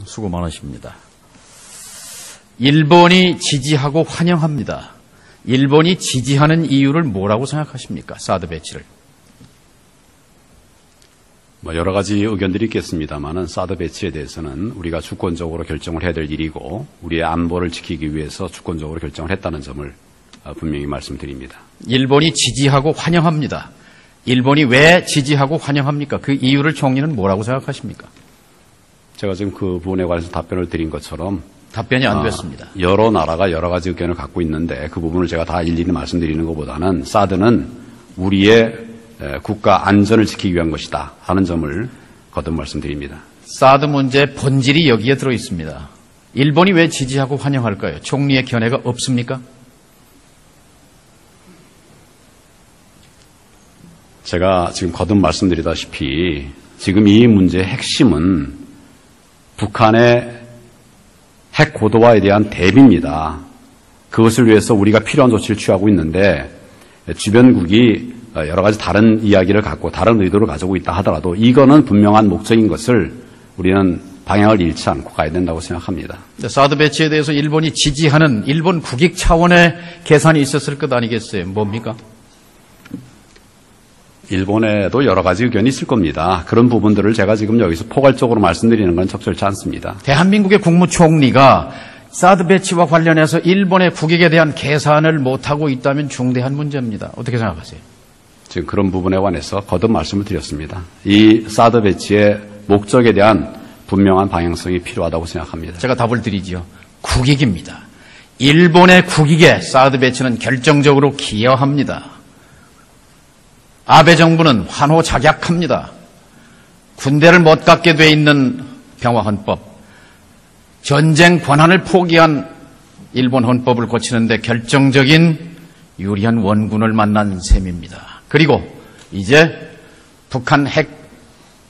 수고 많으십니다. 일본이 지지하고 환영합니다. 일본이 지지하는 이유를 뭐라고 생각하십니까? 사드 배치를. 여러 가지 의견들이 있겠습니다만은 사드 배치에 대해서는 우리가 주권적으로 결정을 해야 될 일이고 우리의 안보를 지키기 위해서 주권적으로 결정을 했다는 점을 분명히 말씀드립니다. 일본이 지지하고 환영합니다. 일본이 왜 지지하고 환영합니까? 그 이유를 총리는 뭐라고 생각하십니까? 제가 지금 그 부분에 관해서 답변을 드린 것처럼 답변이 안 됐습니다. 여러 나라가 여러 가지 의견을 갖고 있는데 그 부분을 제가 다 일일이 말씀드리는 것보다는 사드는 우리의 국가 안전을 지키기 위한 것이다 하는 점을 거듭 말씀드립니다. 사드 문제의 본질이 여기에 들어 있습니다. 일본이 왜 지지하고 환영할까요? 총리의 견해가 없습니까? 제가 지금 거듭 말씀드리다시피 지금 이 문제의 핵심은 북한의 핵 고도화에 대한 대비입니다. 그것을 위해서 우리가 필요한 조치를 취하고 있는데 주변국이 여러 가지 다른 이야기를 갖고 다른 의도를 가지고 있다 하더라도 이거는 분명한 목적인 것을 우리는 방향을 잃지 않고 가야 된다고 생각합니다. 사드 배치에 대해서 일본이 지지하는 일본 국익 차원의 계산이 있었을 것 아니겠어요? 뭡니까? 일본에도 여러 가지 의견이 있을 겁니다. 그런 부분들을 제가 지금 여기서 포괄적으로 말씀드리는 건 적절치 않습니다. 대한민국의 국무총리가 사드 배치와 관련해서 일본의 국익에 대한 계산을 못하고 있다면 중대한 문제입니다. 어떻게 생각하세요? 지금 그런 부분에 관해서 거듭 말씀을 드렸습니다. 이 사드 배치의 목적에 대한 분명한 방향성이 필요하다고 생각합니다. 제가 답을 드리지요. 국익입니다. 일본의 국익에 사드 배치는 결정적으로 기여합니다. 아베 정부는 환호작약합니다. 군대를 못 갖게 돼 있는 평화헌법, 전쟁 권한을 포기한 일본 헌법을 고치는데 결정적인 유리한 원군을 만난 셈입니다. 그리고 이제 북한 핵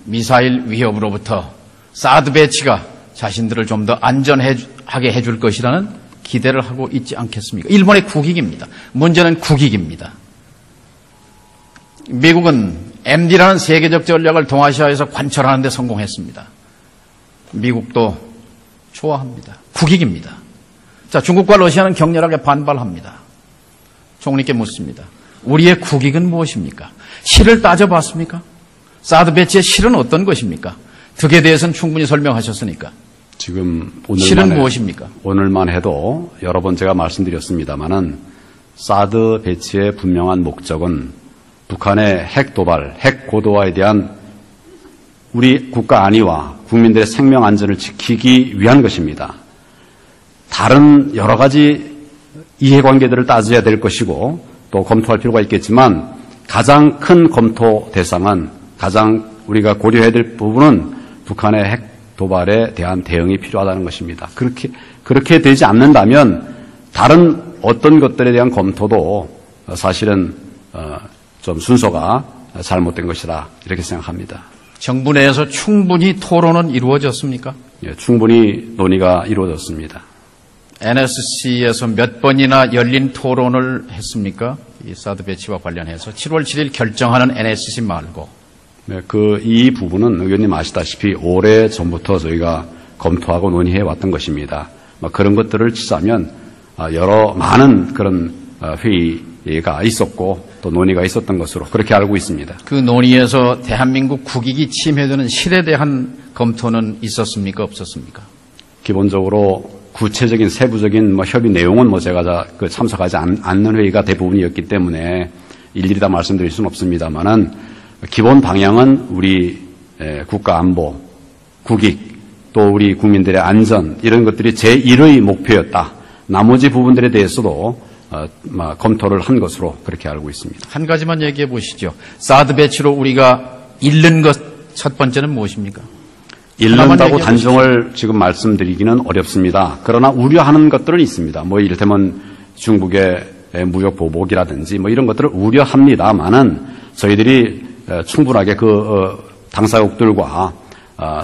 미사일 위협으로부터 사드 배치가 자신들을 좀 더 안전하게 해줄 것이라는 기대를 하고 있지 않겠습니까? 일본의 국익입니다. 문제는 국익입니다. 미국은 MD라는 세계적 전략을 동아시아에서 관철하는 데 성공했습니다. 미국도 좋아합니다. 국익입니다. 자, 중국과 러시아는 격렬하게 반발합니다. 총리께 묻습니다. 우리의 국익은 무엇입니까? 실을 따져봤습니까? 사드 배치의 실은 어떤 것입니까? 득에 대해서는 충분히 설명하셨으니까. 지금 실은 무엇입니까? 오늘만 해도 여러 번 제가 말씀드렸습니다마는 사드 배치의 분명한 목적은 북한의 핵 도발, 핵 고도화에 대한 우리 국가 안위와 국민들의 생명 안전을 지키기 위한 것입니다. 다른 여러 가지 이해관계들을 따져야 될 것이고 또 검토할 필요가 있겠지만 가장 큰 검토 대상은 가장 우리가 고려해야 될 부분은 북한의 핵 도발에 대한 대응이 필요하다는 것입니다. 그렇게 되지 않는다면 다른 어떤 것들에 대한 검토도 사실은 좀 순서가 잘못된 것이라 이렇게 생각합니다. 정부 내에서 충분히 토론은 이루어졌습니까? 예, 충분히 논의가 이루어졌습니다. NSC에서 몇 번이나 열린 토론을 했습니까? 이 사드 배치와 관련해서 7월 7일 결정하는 NSC 말고. 네, 이 부분은 의원님 아시다시피 오래 전부터 저희가 검토하고 논의해 왔던 것입니다. 그런 것들을 치자면 많은 그런 회의가 있었고 또 논의가 있었던 것으로 그렇게 알고 있습니다. 그 논의에서 대한민국 국익이 침해되는 실에 대한 검토는 있었습니까? 없었습니까? 기본적으로 구체적인 세부적인 협의 내용은 제가 참석하지 않는 회의가 대부분이었기 때문에 일일이 다 말씀드릴 수는 없습니다만은 기본 방향은 우리 국가 안보, 국익, 또 우리 국민들의 안전 이런 것들이 제1의 목표였다. 나머지 부분들에 대해서도 검토를 한 것으로 그렇게 알고 있습니다. 한 가지만 얘기해 보시죠. 사드 배치로 우리가 잃는 것 첫 번째는 무엇입니까? 잃는다고 단정을 지금 말씀드리기는 어렵습니다. 그러나 우려하는 것들은 있습니다. 이를테면 중국의 무역 보복이라든지 이런 것들을 우려합니다만은 저희들이 충분하게 당사국들과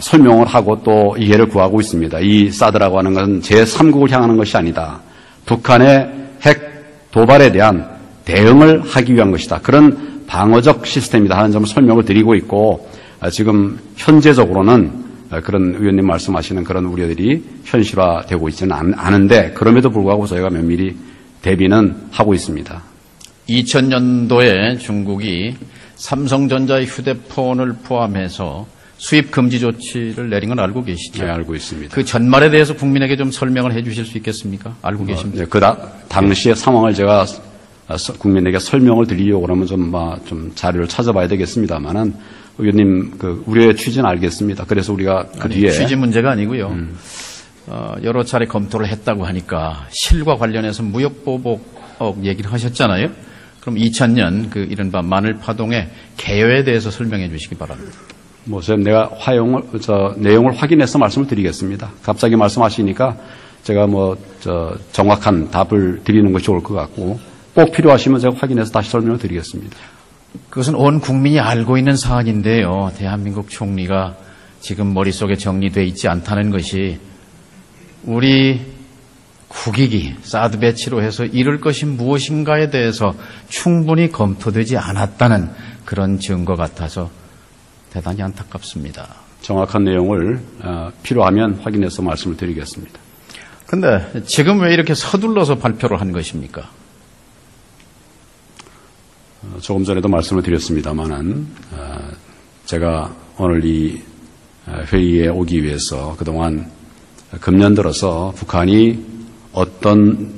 설명을 하고 또 이해를 구하고 있습니다. 이 사드라고 하는 것은 제3국을 향하는 것이 아니다. 북한의 핵 도발에 대한 대응을 하기 위한 것이다. 그런 방어적 시스템이다 하는 점을 설명을 드리고 있고 지금 현재적으로는 그런 의원님 말씀하시는 그런 우려들이 현실화되고 있지는 않은데 그럼에도 불구하고 저희가 면밀히 대비는 하고 있습니다. 2000년도에 중국이 삼성전자의 휴대폰을 포함해서 수입 금지 조치를 내린 건 알고 계시죠? 네, 알고 있습니다. 그 전말에 대해서 국민에게 좀 설명을 해 주실 수 있겠습니까? 알고 계십니까? 네, 당시의 상황을 제가 국민에게 설명을 드리려고 그러면 좀 자료를 찾아봐야 되겠습니다만은 의원님 그 우려의 취지는 알겠습니다. 그래서 우리가 그 뒤에 취지 문제가 아니고요. 여러 차례 검토를 했다고 하니까 실과 관련해서 무역보복 얘기를 하셨잖아요. 그럼 2000년 그 이른바 마늘파동의 개요에 대해서 설명해 주시기 바랍니다. 내가 내용을 확인해서 말씀을 드리겠습니다. 갑자기 말씀하시니까 제가 정확한 답을 드리는 것이 좋을 것 같고 꼭 필요하시면 제가 확인해서 다시 설명을 드리겠습니다. 그것은 온 국민이 알고 있는 사안인데요. 대한민국 총리가 지금 머릿속에 정리되어 있지 않다는 것이 우리 국익이 사드 배치로 해서 이룰 것이 무엇인가에 대해서 충분히 검토되지 않았다는 그런 증거 같아서 대단히 안타깝습니다. 정확한 내용을 필요하면 확인해서 말씀을 드리겠습니다. 그런데 지금 왜 이렇게 서둘러서 발표를 한 것입니까? 조금 전에도 말씀을 드렸습니다만은 제가 오늘 이 회의에 오기 위해서 그동안 금년 들어서 북한이 어떤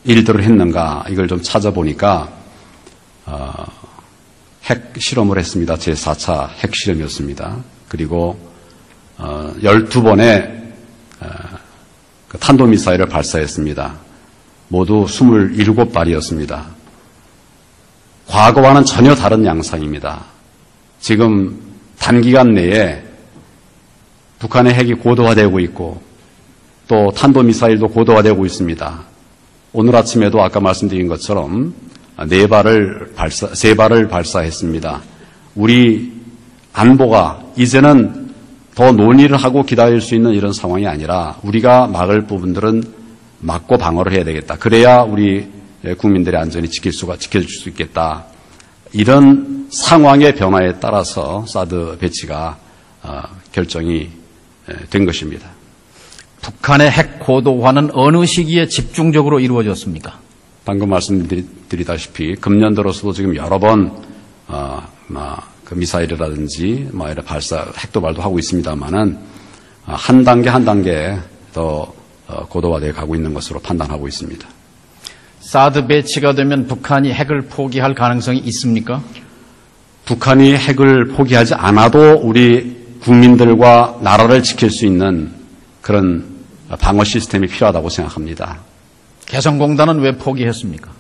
일들을 했는가 이걸 좀 찾아보니까 핵 실험을 했습니다. 제4차 핵 실험이었습니다. 그리고 12번의 탄도미사일을 발사했습니다. 모두 27발이었습니다. 과거와는 전혀 다른 양상입니다. 지금 단기간 내에 북한의 핵이 고도화되고 있고 또 탄도미사일도 고도화되고 있습니다. 오늘 아침에도 아까 말씀드린 것처럼 3발을 발사했습니다. 우리 안보가 이제는 더 논의를 하고 기다릴 수 있는 이런 상황이 아니라 우리가 막을 부분들은 막고 방어를 해야 되겠다. 그래야 우리 국민들의 안전이 지켜줄 수 있겠다. 이런 상황의 변화에 따라서 사드 배치가 결정이 된 것입니다. 북한의 핵 고도화는 어느 시기에 집중적으로 이루어졌습니까? 방금 말씀드리다시피 금년 들어서도 지금 여러 번 그 미사일이라든지 이런 핵 도발도 하고 있습니다만은 한 단계 한 단계 더 고도화되어 가고 있는 것으로 판단하고 있습니다. 사드 배치가 되면 북한이 핵을 포기할 가능성이 있습니까? 북한이 핵을 포기하지 않아도 우리 국민들과 나라를 지킬 수 있는 그런 방어 시스템이 필요하다고 생각합니다. 개성공단은 왜 포기했습니까?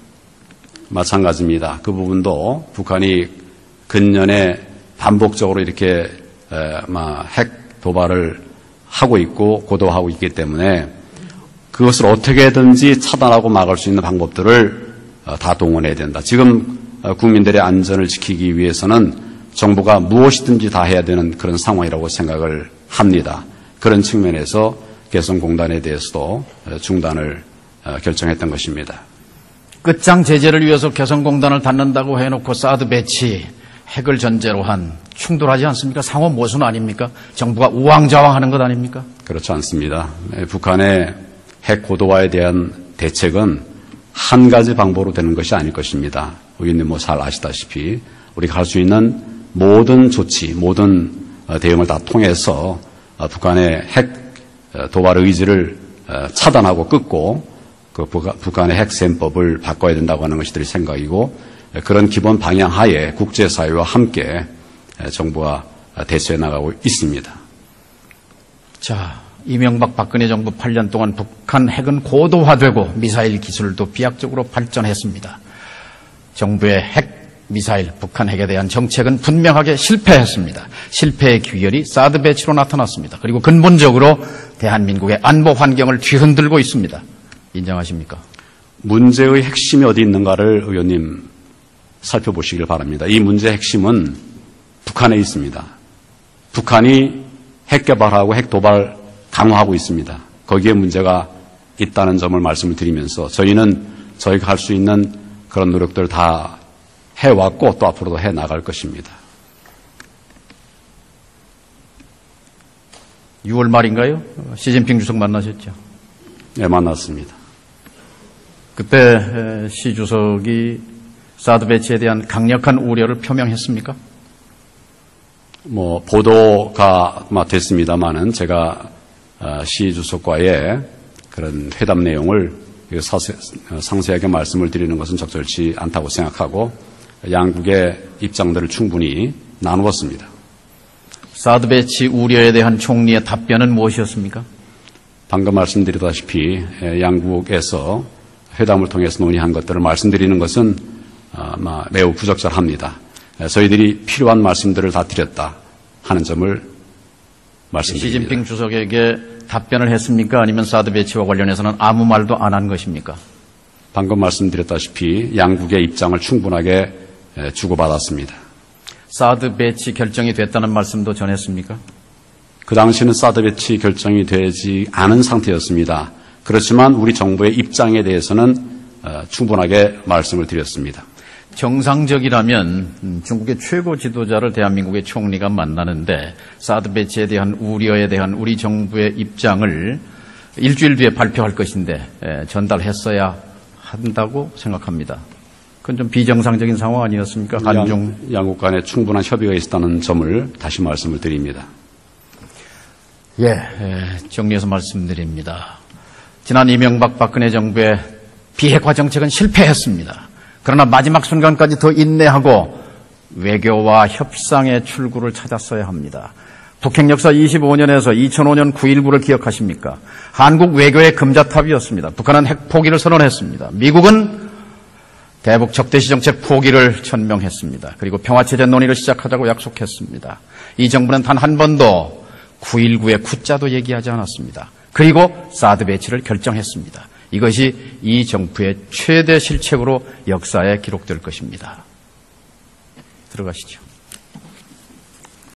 마찬가지입니다. 그 부분도 북한이 근년에 반복적으로 이렇게 핵 도발을 하고 있고 고도화하고 있기 때문에 그것을 어떻게든지 차단하고 막을 수 있는 방법들을 다 동원해야 된다. 지금 국민들의 안전을 지키기 위해서는 정부가 무엇이든지 다 해야 되는 그런 상황이라고 생각을 합니다. 그런 측면에서 개성공단에 대해서도 중단을 결정했던 것입니다. 끝장 제재를 위해서 개성공단을 닫는다고 해놓고 사드 배치, 핵을 전제로 한 충돌하지 않습니까? 상호 모순 아닙니까? 정부가 우왕좌왕하는 것 아닙니까? 그렇지 않습니다. 북한의 핵 고도화에 대한 대책은 한 가지 방법으로 되는 것이 아닐 것입니다. 의원님 잘 아시다시피 우리가 할 수 있는 모든 조치, 모든 대응을 다 통해서 북한의 핵 도발 의지를 차단하고 끊고 그 북한의 핵셈법을 바꿔야 된다고 하는 것이 들 생각이고 그런 기본 방향 하에 국제사회와 함께 정부가 대처해 나가고 있습니다. 자, 이명박 박근혜 정부 8년 동안 북한 핵은 고도화되고 미사일 기술도 비약적으로 발전했습니다. 정부의 핵 미사일, 북한 핵에 대한 정책은 분명하게 실패했습니다. 실패의 귀결이 사드 배치로 나타났습니다. 그리고 근본적으로 대한민국의 안보 환경을 뒤흔들고 있습니다. 인정하십니까? 문제의 핵심이 어디 있는가를 의원님 살펴보시길 바랍니다. 이 문제의 핵심은 북한에 있습니다. 북한이 핵 개발하고 핵 도발 강화하고 있습니다. 거기에 문제가 있다는 점을 말씀을 드리면서 저희는 저희가 할 수 있는 그런 노력들을 다 해왔고 또 앞으로도 해 나갈 것입니다. 6월 말인가요? 시진핑 주석 만나셨죠? 네, 만났습니다. 그때 시 주석이 사드 배치에 대한 강력한 우려를 표명했습니까? 보도가 됐습니다만은 제가 시 주석과의 그런 회담 내용을 상세하게 말씀을 드리는 것은 적절치 않다고 생각하고 양국의 입장들을 충분히 나누었습니다. 사드 배치 우려에 대한 총리의 답변은 무엇이었습니까? 방금 말씀드렸다시피 양국에서 회담을 통해서 논의한 것들을 말씀드리는 것은 매우 부적절합니다. 저희들이 필요한 말씀들을 다 드렸다 하는 점을 말씀드립니다. 시진핑 주석에게 답변을 했습니까? 아니면 사드 배치와 관련해서는 아무 말도 안 한 것입니까? 방금 말씀드렸다시피 양국의 입장을 충분하게 주고받았습니다. 사드 배치 결정이 됐다는 말씀도 전했습니까? 그 당시는 사드 배치 결정이 되지 않은 상태였습니다. 그렇지만 우리 정부의 입장에 대해서는 충분하게 말씀을 드렸습니다. 정상적이라면 중국의 최고 지도자를 대한민국의 총리가 만나는데 사드 배치에 대한 우려에 대한 우리 정부의 입장을 일주일 뒤에 발표할 것인데 전달했어야 한다고 생각합니다. 그건 좀 비정상적인 상황 아니었습니까? 양국 간에 충분한 협의가 있었다는 점을 다시 말씀을 드립니다. 정리해서 말씀드립니다. 지난 이명박 박근혜 정부의 비핵화 정책은 실패했습니다. 그러나 마지막 순간까지 더 인내하고 외교와 협상의 출구를 찾았어야 합니다. 북핵 역사 25년에서 2005년 9.19를 기억하십니까? 한국 외교의 금자탑이었습니다. 북한은 핵 포기를 선언했습니다. 미국은 대북 적대시 정책 포기를 천명했습니다. 그리고 평화체제 논의를 시작하자고 약속했습니다. 이 정부는 단 한 번도 9.19의 구자도 얘기하지 않았습니다. 그리고 사드 배치를 결정했습니다. 이것이 이 정부의 최대 실책으로 역사에 기록될 것입니다. 들어가시죠.